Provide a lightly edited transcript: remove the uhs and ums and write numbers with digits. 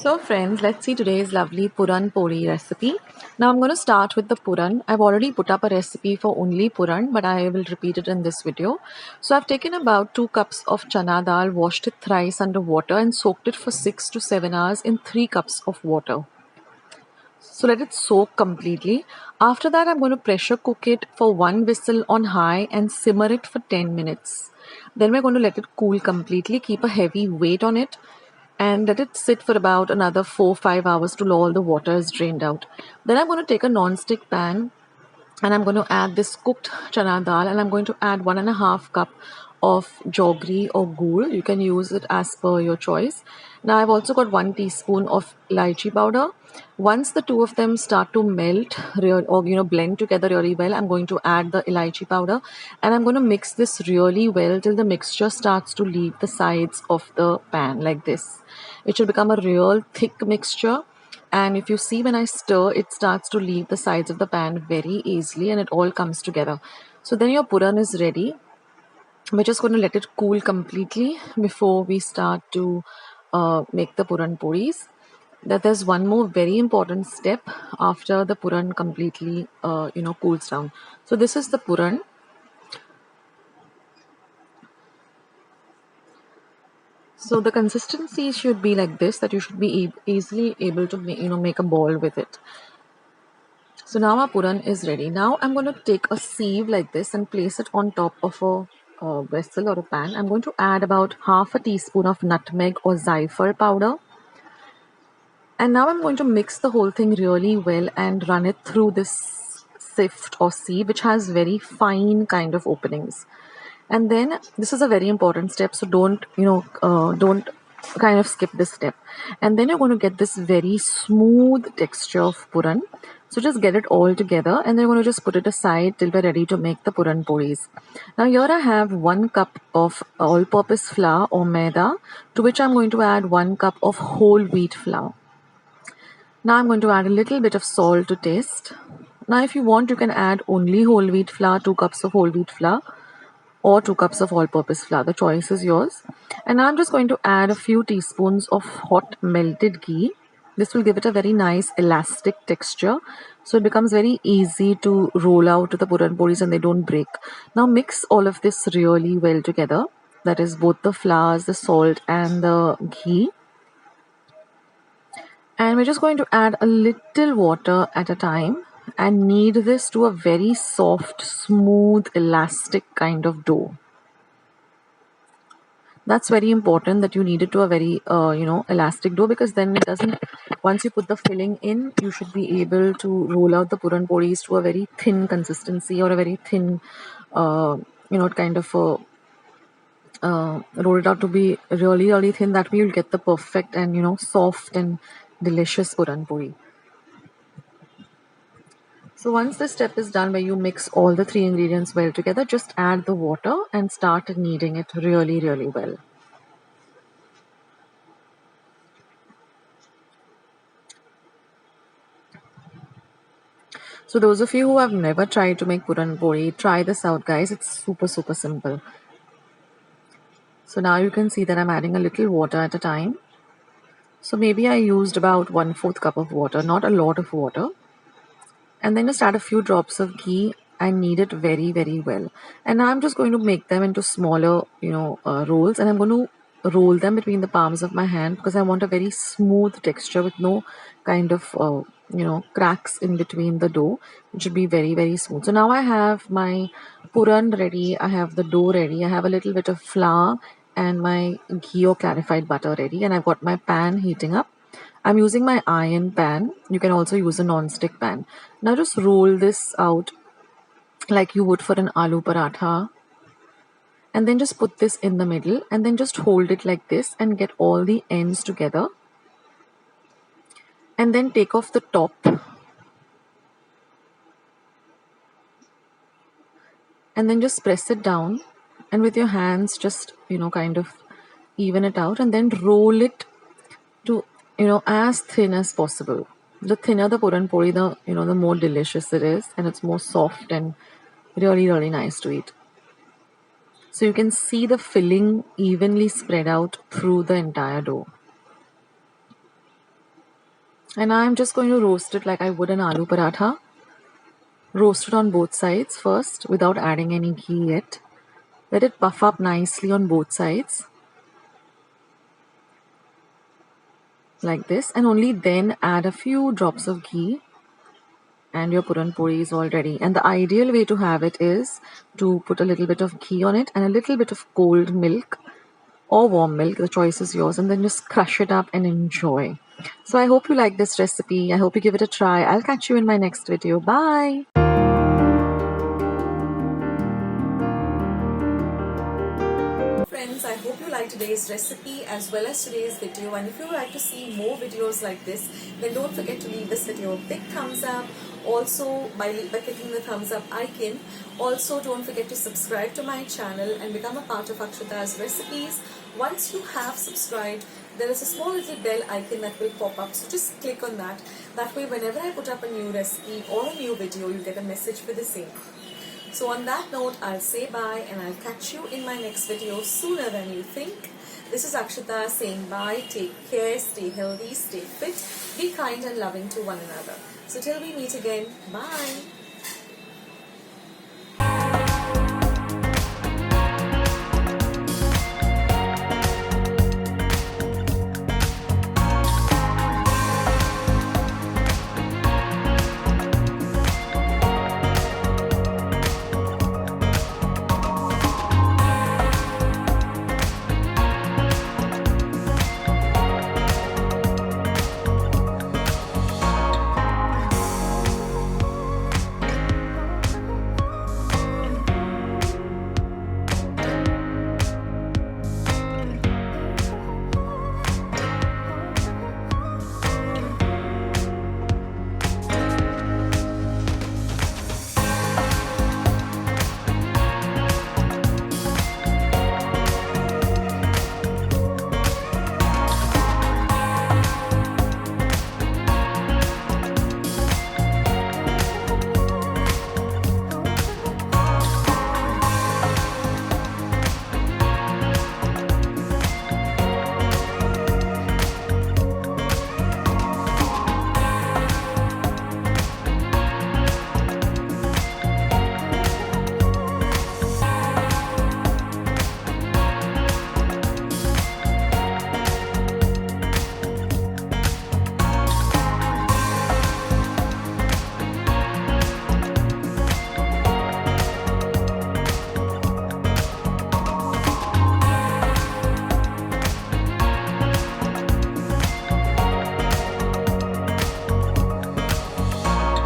So friends, let's see today's lovely Puran Pori recipe. Now I'm going to start with the Puran. I've already put up a recipe for only Puran, but I will repeat it in this video. So I've taken about 2 cups of chana dal, washed it thrice under water and soaked it for 6 to 7 hours in 3 cups of water. So let it soak completely. After that, I'm going to pressure cook it for 1 whistle on high and simmer it for 10 minutes. Then we're going to let it cool completely, keep a heavy weight on it and let it sit for about another 4-5 hours till all the water is drained out. Then I'm going to take a non-stick pan and I'm going to add this cooked chana dal and I'm going to add 1.5 cup of jaggery or gur. You can use it as per your choice. Now I've also got 1 teaspoon of elaichi powder. Once the two of them start to melt or blend together really well, I'm going to add the elaichi powder and I'm going to mix this really well till the mixture starts to leave the sides of the pan like this. It should become a real thick mixture. And if you see when I stir, it starts to leave the sides of the pan very easily and it all comes together. So then your puran is ready. We're just going to let it cool completely before we start to make the puran puris. That there's one more very important step after the puran completely cools down. So this is the puran. So the consistency should be like this, that you should be easily able to make a ball with it. So now our puran is ready. Now I'm going to take a sieve like this and place it on top of a vessel or a pan. I'm going to add about half a teaspoon of nutmeg or zaifar powder. And now I'm going to mix the whole thing really well and run it through this sift or sieve, which has very fine kind of openings. And then this is a very important step, so don't kind of skip this step. And then you're going to get this very smooth texture of puran. So just get it all together and then you're going to just put it aside till we're ready to make the puran puris. Now here I have 1 cup of all-purpose flour or maida, to which I'm going to add 1 cup of whole wheat flour. Now I'm going to add a little bit of salt to taste. Now if you want, you can add only whole wheat flour, 2 cups of whole wheat flour or 2 cups of all-purpose flour. The choice is yours. And I'm just going to add a few teaspoons of hot melted ghee. This will give it a very nice elastic texture. So it becomes very easy to roll out the puran poris and they don't break. Now mix all of this really well together. That is both the flours, the salt and the ghee. And we're just going to add a little water at a time and knead this to a very soft, smooth, elastic kind of dough. That's very important, that you knead it to a very elastic dough, because then it doesn't, once you put the filling in, you should be able to roll out the puran poris to a very thin consistency or a very thin kind of roll it out to be really thin. That way you'll get the perfect and soft and delicious puran puri. So once this step is done, where you mix all the 3 ingredients well together, just add the water and start kneading it really well. So those of you who have never tried to make puran puri, try this out, guys. It's super simple. So now you can see that I'm adding a little water at a time. So maybe I used about 1/4 cup of water, not a lot of water. And then just add a few drops of ghee and knead it very well. And now I'm just going to make them into smaller rolls, and I'm going to roll them between the palms of my hand, because I want a very smooth texture with no kind of cracks in between the dough. It should be very smooth. So now I have my puran ready, I have the dough ready, I have a little bit of flour and my ghee or clarified butter ready, and I've got my pan heating up. I'm using my iron pan. You can also use a non-stick pan. Now just roll this out like you would for an aloo paratha. And then just put this in the middle and then just hold it like this and get all the ends together. And then take off the top. And then just press it down. And with your hands just, kind of even it out. And then roll it to, as thin as possible. The thinner the puran puri, the more delicious it is, and it's more soft and really nice to eat. So you can see the filling evenly spread out through the entire dough. And I'm just going to roast it like I would an aloo paratha. Roast it on both sides first without adding any ghee yet. Let it puff up nicely on both sides. Like this, and only then add a few drops of ghee and your puran puri is all ready. And the ideal way to have it is to put a little bit of ghee on it and a little bit of cold milk or warm milk, the choice is yours, and then just crush it up and enjoy. So I hope you like this recipe. I hope you give it a try. I'll catch you in my next video. Bye. Friends, I hope you like today's recipe as well as today's video, and if you would like to see more videos like this, then don't forget to leave this video a big thumbs up. Also, by clicking the thumbs up icon. Also, don't forget to subscribe to my channel and become a part of Akshata's recipes. Once you have subscribed, there is a small little bell icon that will pop up, so just click on that. That way, whenever I put up a new recipe or a new video, you get a message for the same. So on that note, I'll say bye and I'll catch you in my next video sooner than you think. This is Akshata saying bye, take care, stay healthy, stay fit, be kind and loving to one another. So till we meet again, bye.